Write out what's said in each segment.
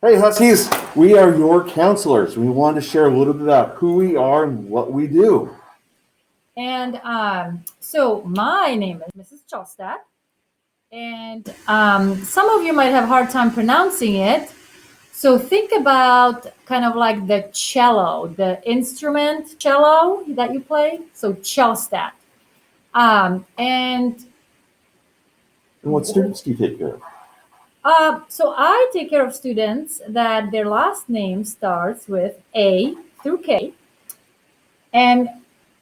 Hey Huskies, we are your counselors. We wanted to share a little bit about who we are and what we do. And so my name is Mrs. Chostad, and some of you might have a hard time pronouncing it. So think about kind of like the cello, the instrument cello that you play. So Chostad. And And what students do you take care of? so I take care of students that their last name starts with A through K. And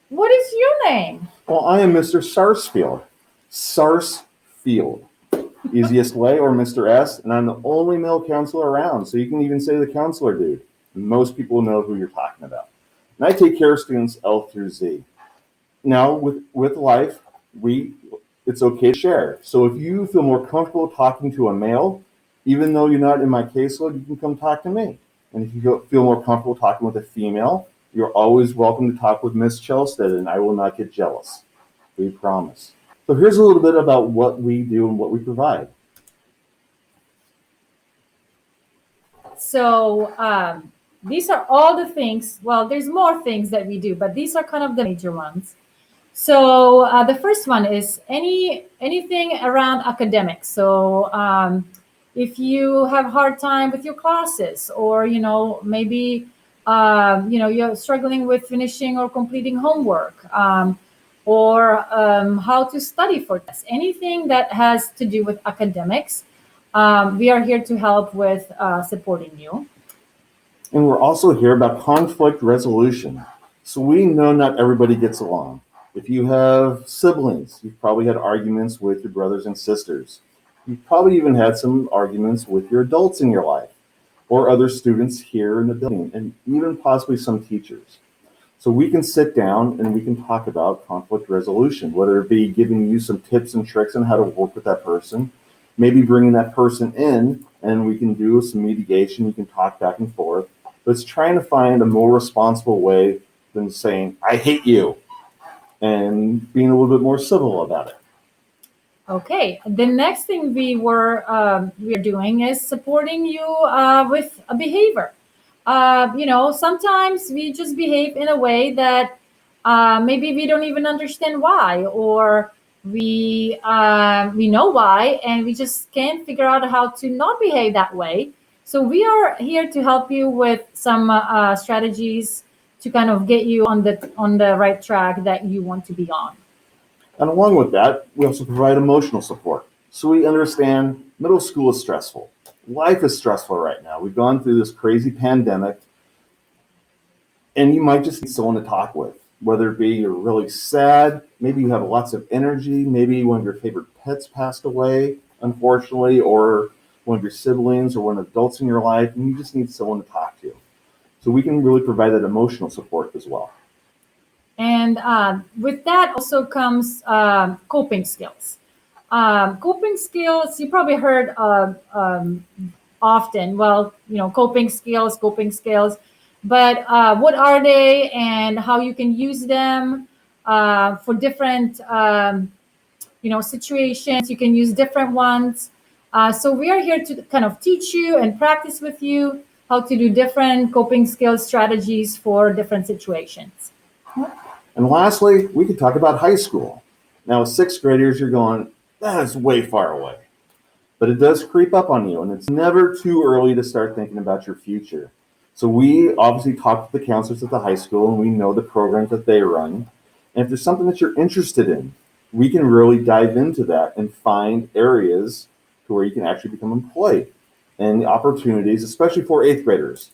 what is your name? Well, I am Mr. Sarsfield. Sarsfield. Easiest way, or Mr. S, and I'm the only male counselor around, so you can even say the counselor dude. Most people know who you're talking about. And I take care of students L through Z. Now, with life, it's okay to share. So if you feel more comfortable talking to a male, even though you're not in my caseload, you can come talk to me. And if you feel more comfortable talking with a female, you're always welcome to talk with Miss Chelstead, and I will not get jealous. We promise. So here's a little bit about what we do and what we provide. So these are all the things. Well, there's more things that we do, but these are kind of the major ones. So the first one is anything around academics. So if you have a hard time with your classes, or maybe you're struggling with finishing or completing homework, or how to study for tests, anything that has to do with academics, we are here to help with supporting you. And we're also here about conflict resolution. So we know not everybody gets along. If you have siblings, you've probably had arguments with your brothers and sisters. You've probably even had some arguments with your adults in your life, or other students here in the building, and even possibly some teachers. So we can sit down and we can talk about conflict resolution, whether it be giving you some tips and tricks on how to work with that person, maybe bringing that person in and we can do some mediation, we can talk back and forth. But it's trying to find a more responsible way than saying, I hate you, and being a little bit more civil about it. Okay. The next thing we are doing is supporting you with a behavior. Sometimes we just behave in a way that maybe we don't even understand why, or we know why, and we just can't figure out how to not behave that way. So we are here to help you with some strategies to kind of get you on the right track that you want to be on. And along with that, we also provide emotional support. So we understand middle school is stressful. Life is stressful right now. We've gone through this crazy pandemic, and you might just need someone to talk with, whether it be you're really sad, maybe you have lots of energy, maybe one of your favorite pets passed away, unfortunately, or one of your siblings or one of the adults in your life, and you just need someone to talk to. So we can really provide that emotional support as well. And with that also comes coping skills. Coping skills, you probably heard often, well, coping skills, but what are they and how you can use them for different, situations. You can use different ones. So we are here to kind of teach you and practice with you how to do different coping skills strategies for different situations. And lastly, we could talk about high school. Now, as sixth graders, you're going, that is way far away. But it does creep up on you, and it's never too early to start thinking about your future. So we obviously talk to the counselors at the high school, and we know the programs that they run. And if there's something that you're interested in, we can really dive into that and find areas to where you can actually become employed and the opportunities, especially for eighth graders.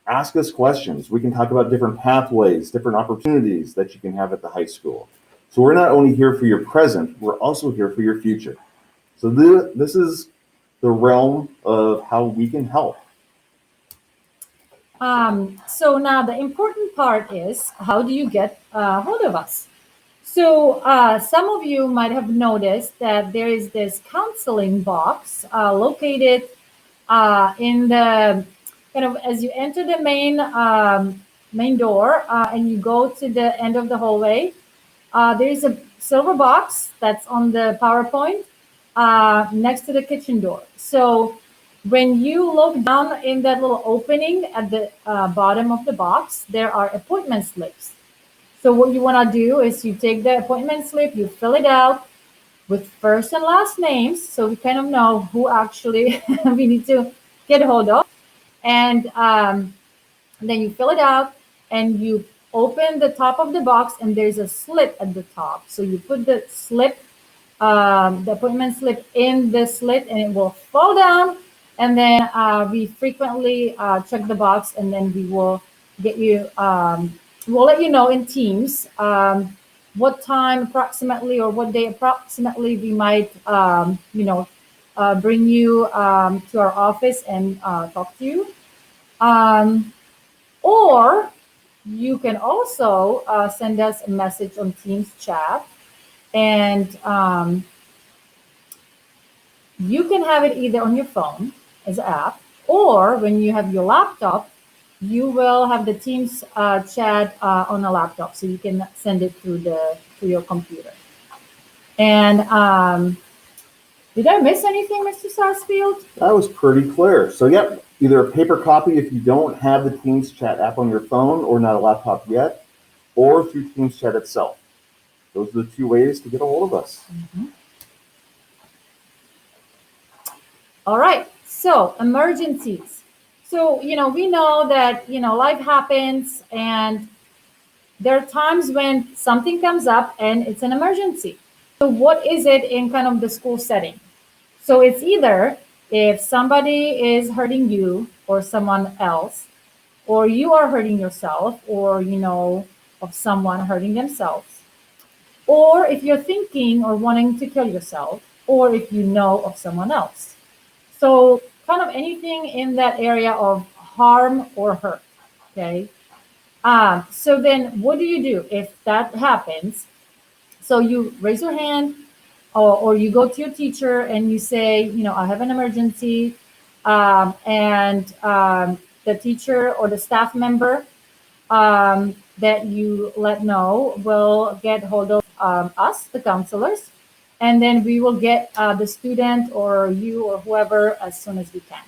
Ask us questions. We can talk about different pathways, different opportunities that you can have at the high school. So we're not only here for your present, we're also here for your future. So this is the realm of how we can help. So now the important part is, how do you get hold of us? So some of you might have noticed that there is this counseling box located in the kind of as you enter the main door and you go to the end of the hallway. There is a silver box that's on the PowerPoint next to the kitchen door. So When you look down in that little opening at the bottom of the box, there are appointment slips. So what you want to do is you take the appointment slip, you fill it out with first and last names, so we kind of know who actually we need to get hold of. And then you fill it out and you open the top of the box, and there's a slip at the top. So you put the slip, the appointment slip in the slit, and it will fall down. And then we frequently check the box, and then we will get you, we'll let you know in Teams what time approximately or what day approximately we might, bring you to our office and talk to you. Um, or you can also send us a message on Teams chat, and you can have it either on your phone as an app, or when you have your laptop, you will have the Teams chat on a laptop, so you can send it through your computer. And did I miss anything, Mr. Sarsfield? That was pretty clear. So, yep, either a paper copy if you don't have the Teams chat app on your phone or not a laptop yet, or through Teams chat itself. Those are the two ways to get a hold of us. Mm-hmm. All right. So emergencies. So, we know that, life happens, and there are times when something comes up and it's an emergency. So what is it in kind of the school setting? So it's either if somebody is hurting you or someone else, or you are hurting yourself, or of someone hurting themselves, or if you're thinking or wanting to kill yourself, or if you know of someone else. So kind of anything in that area of harm or hurt. Okay. So then what do you do if that happens? So you raise your hand, or you go to your teacher and you say, I have an emergency. And the teacher or the staff member that you let know will get hold of us, the counselors, and then we will get the student or you or whoever as soon as we can.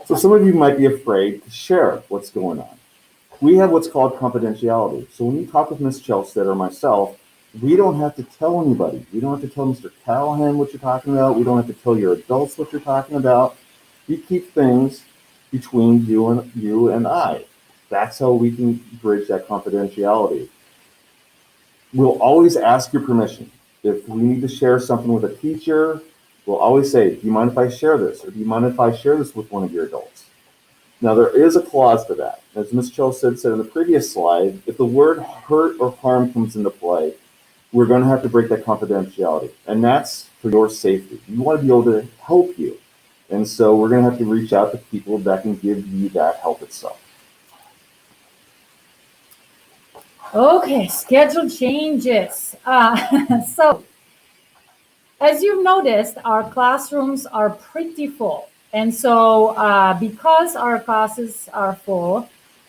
So, some of you might be afraid to share what's going on. We have what's called confidentiality. So, when you talk with Ms. Chelsea or myself, we don't have to tell anybody. We don't have to tell Mr. Callahan what you're talking about. We don't have to tell your adults what you're talking about. We keep things between you and I. That's how we can bridge that confidentiality. We'll always ask your permission. If we need to share something with a teacher, we'll always say, do you mind if I share this? Or do you mind if I share this with one of your adults? Now, there is a clause to that. As Ms. Chelsea said in the previous slide, if the word hurt or harm comes into play, we're going to have to break that confidentiality. And that's for your safety. We want to be able to help you. And so we're going to have to reach out to people that can give you that help itself. Okay, schedule changes. So, as you've noticed, our classrooms are pretty full. And so, because our classes are full,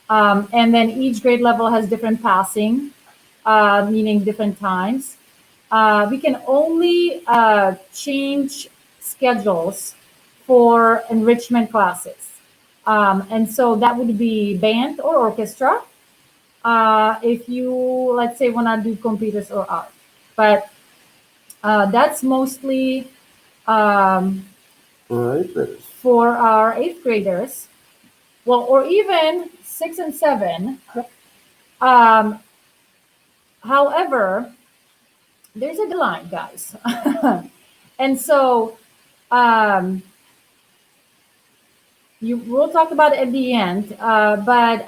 and then each grade level has different passing, meaning different times, we can only change schedules for enrichment classes. And so that would be band or orchestra. If you, let's say, want to do computers or art. But that's mostly for our eighth graders. Well, or even 6 and 7. However, there's a deadline, guys. And so we'll talk about it at the end. But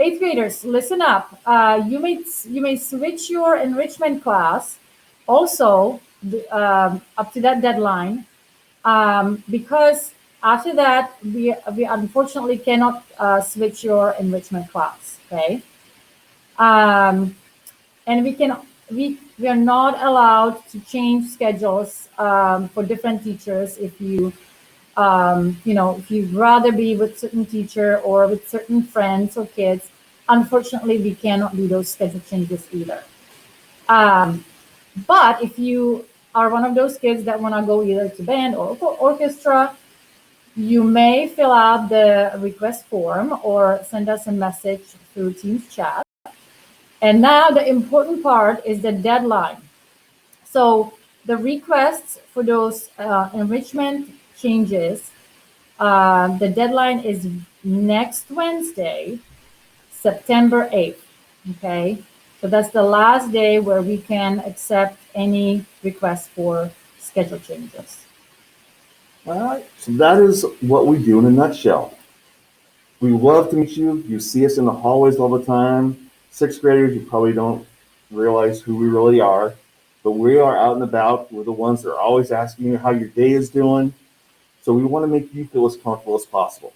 eighth graders, listen up. You may switch your enrichment class also up to that deadline, because after that we unfortunately cannot switch your enrichment class. Okay, and we are not allowed to change schedules for different teachers if you. If you'd rather be with certain teacher or with certain friends or kids, unfortunately, we cannot do those schedule changes either. But if you are one of those kids that want to go either to band or orchestra, you may fill out the request form or send us a message through Teams chat. And now the important part is the deadline. So the requests for those enrichment changes, the deadline is next Wednesday, September 8th. Okay. So that's the last day where we can accept any requests for schedule changes. All right. So that is what we do in a nutshell. We love to meet you. You see us in the hallways all the time. Sixth graders, you probably don't realize who we really are, but we are out and about. We're the ones that are always asking you how your day is doing. So we want to make you feel as comfortable as possible.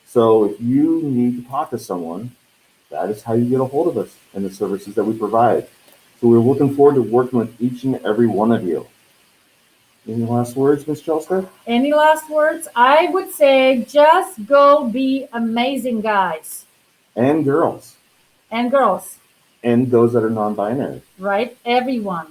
So if you need to talk to someone, that is how you get a hold of us and the services that we provide. So we're looking forward to working with each and every one of you. Any last words, Ms. Chelsea? Any last words? I would say just go be amazing, guys And girls. and girls, And those that are non-binary. right? Everyone.